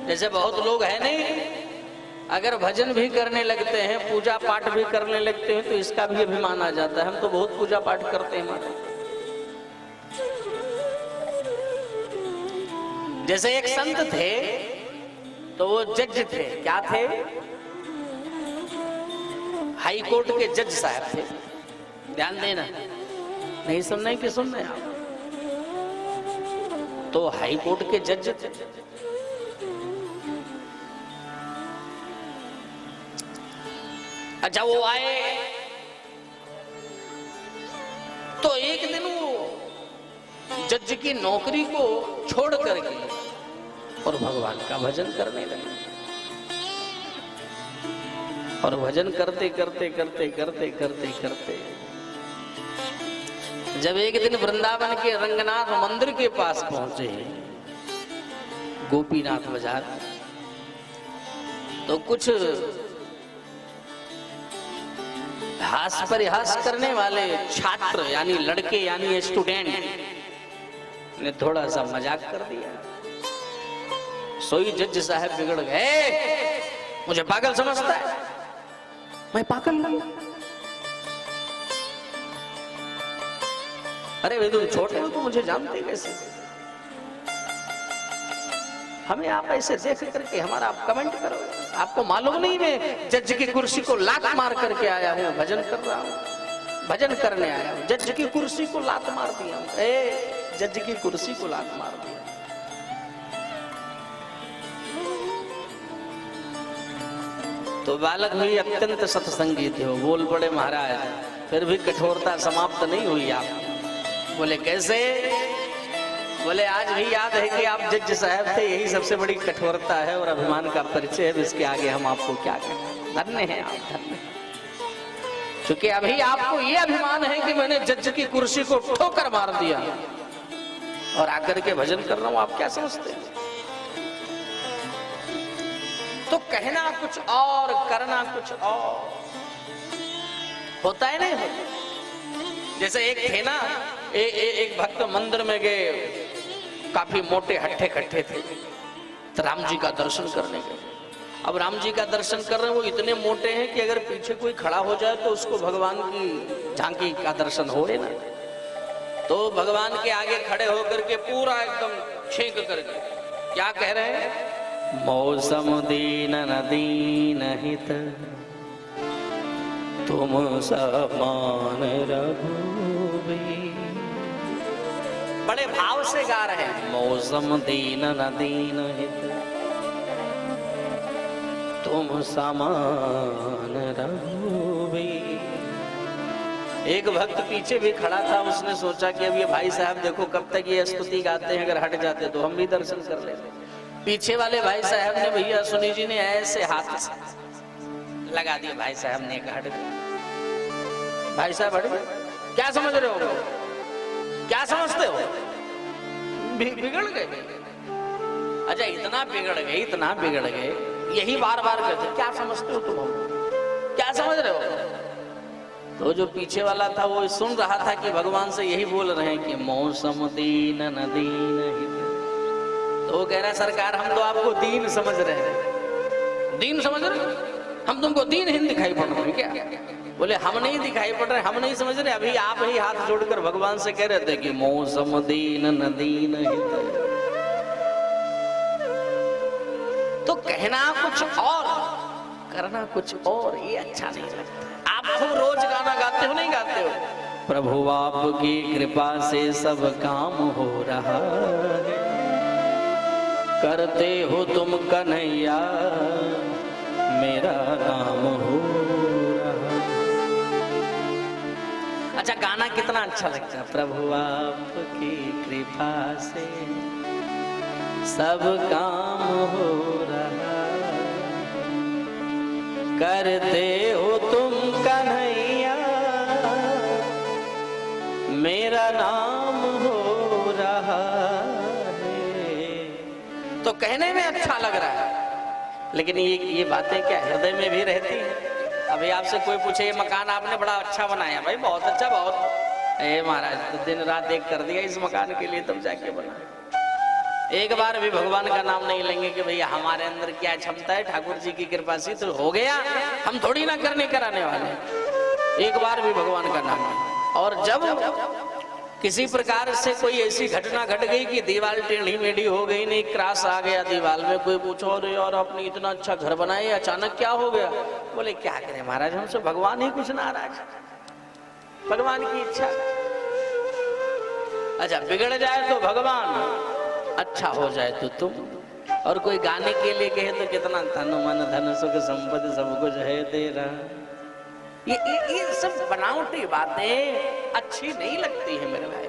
जैसे बहुत लोग हैं नहीं, अगर भजन भी करने लगते हैं, पूजा पाठ भी करने लगते हैं, तो इसका भी अभिमान आ जाता है, हम तो बहुत पूजा पाठ करते हैं हमारे। जैसे एक संत थे, तो वो जज थे। क्या थे? हाई कोर्ट के जज साहब थे। ध्यान देना, नहीं सुनना कि सुनना आप? तो हाई कोर्ट के जज थे। अच्छा, वो आए तो एक दिन वो जज की नौकरी को छोड़ करके और भगवान का भजन करने लगे। और भजन करते करते करते करते करते करते जब एक दिन वृंदावन के रंगनाथ मंदिर के पास पहुंचे, गोपीनाथ बाजार, तो कुछ हास परिहास करने वाले छात्र यानी लड़के यानी स्टूडेंट ने थोड़ा सा मजाक कर दिया। सोई जज साहब बिगड़ गए। मुझे पागल समझता है? मैं पागल नहीं। अरे भाई, तुम छोटे हो तो मुझे जानते कैसे? हमें आप ऐसे देख करके हमारा आप कमेंट करो। आपको मालूम नहीं मैं जज की कुर्सी को लात मार करके आया हूँ, भजन कर रहा हूँ, भजन करने आया हूँ। जज की कुर्सी को लात मार दिया। जज की कुर्सी को लात मार दिया। तो बालक भी अत्यंत सत्संगी थे, बोल पड़े महाराज, फिर भी कठोरता समाप्त नहीं हुई। आप बोले कैसे? बोले आज भी याद है कि आप जज साहब थे, यही सबसे बड़ी कठोरता है और अभिमान का परिचय है। इसके आगे हम आपको क्या कहें? धन्य हैं आप, धन्य। क्योंकि अभी आपको ये अभिमान है कि मैंने जज की कुर्सी को ठोकर मार दिया और आकर के भजन कर रहा हूं। आप क्या समझते हैं? तो कहना कुछ और, करना कुछ और होता है, नहीं होता? जैसे एक थे ना, एक भक्त मंदिर में गए, काफी मोटे हट्ठे कट्ठे थे, तो राम जी का दर्शन करने गए। अब राम जी का दर्शन कर रहे हैं, वो इतने मोटे हैं कि अगर पीछे कोई खड़ा हो जाए तो उसको भगवान की झांकी का दर्शन हो ना। तो भगवान के आगे खड़े होकर के पूरा एकदम छेक करके क्या कह रहे हैं? मौसम दीन दीन हित तुम समान रघुबीर। बड़े भाव से गा रहे हैं, मौसम दीन दीन हित तुम समान रघुबीर। एक भक्त पीछे भी खड़ा था, उसने सोचा कि अब ये भाई साहब देखो कब तक ये स्तुति गाते हैं, अगर हट जाते तो हम भी दर्शन कर लेते। पीछे वाले भाई साहब ने, भैया सुनी जी ने ऐसे हाथ से लगा दिया। भाई साहब ने कहा हट गए। भाई साहब हट गए। क्या समझ रहे हो? क्या समझते हो? बिगड़ गए। अच्छा, इतना बिगड़ गए, इतना बिगड़ गए, यही बार बार कहते, क्या समझते हो तुम? क्या समझ रहे हो? तो जो पीछे वाला था वो सुन रहा था कि भगवान से यही बोल रहे हैं कि मौसम दीन दीन हित। तो वो कह रहा है सरकार, हम तो आपको दीन समझ रहे हैं। दीन समझ रहे हैं? हम तुमको दीनहीन दिखाई पड़ रहे हैं क्या? बोले हम नहीं दिखाई पड़ रहे, हम नहीं समझ रहे। अभी आप ही हाथ जोड़कर भगवान से कह रहे थे कि मौसम दीन दीन हित। तो कहना कुछ और, करना कुछ और, ये अच्छा नहीं लगता। आप खूब रोज गाना गाते हो, नहीं गाते हो? प्रभु आपकी कृपा से सब काम हो रहा है, करते हो तुम कन्हैया मेरा नाम हो रहा। अच्छा, गाना कितना अच्छा लगता है। प्रभु आपकी कृपा से सब काम हो रहा, करते हो तुम कन्हैया मेरा नाम हो रहा है। तो कहने में अच्छा लग रहा है, लेकिन ये बातें क्या हृदय में भी रहती है? अभी आपसे कोई पूछे ये मकान आपने बड़ा अच्छा बनाया, भाई बहुत अच्छा, बहुत। महाराज तो दिन रात एक कर दिया इस मकान के लिए, तब जाके बना। एक बार भी भगवान का नाम नहीं लेंगे कि भैया हमारे अंदर क्या क्षमता है, ठाकुर जी की कृपा से तो हो गया, हम थोड़ी ना करने कराने वाले। एक बार भी भगवान का नाम नहीं। और जब किसी प्रकार से कोई ऐसी घटना घट गई कि दीवार टेढ़ी मेढ़ी हो गई, नहीं क्रॉस आ गया दीवार में, कोई पूछो अरे यार आपने इतना अच्छा घर बनाया, अचानक क्या हो गया? बोले क्या करें महाराज, हमसे भगवान ही कुछ नाराज, भगवान की इच्छा। अच्छा बिगड़ जाए तो भगवान, अच्छा हो जाए तो तुम। और कोई गाने के लिए कहे तो कितना धन मन धन सुख संपत्ति सब कुछ है तेरा। ये सब बनावटी बातें अच्छी नहीं लगती है मेरे भाई।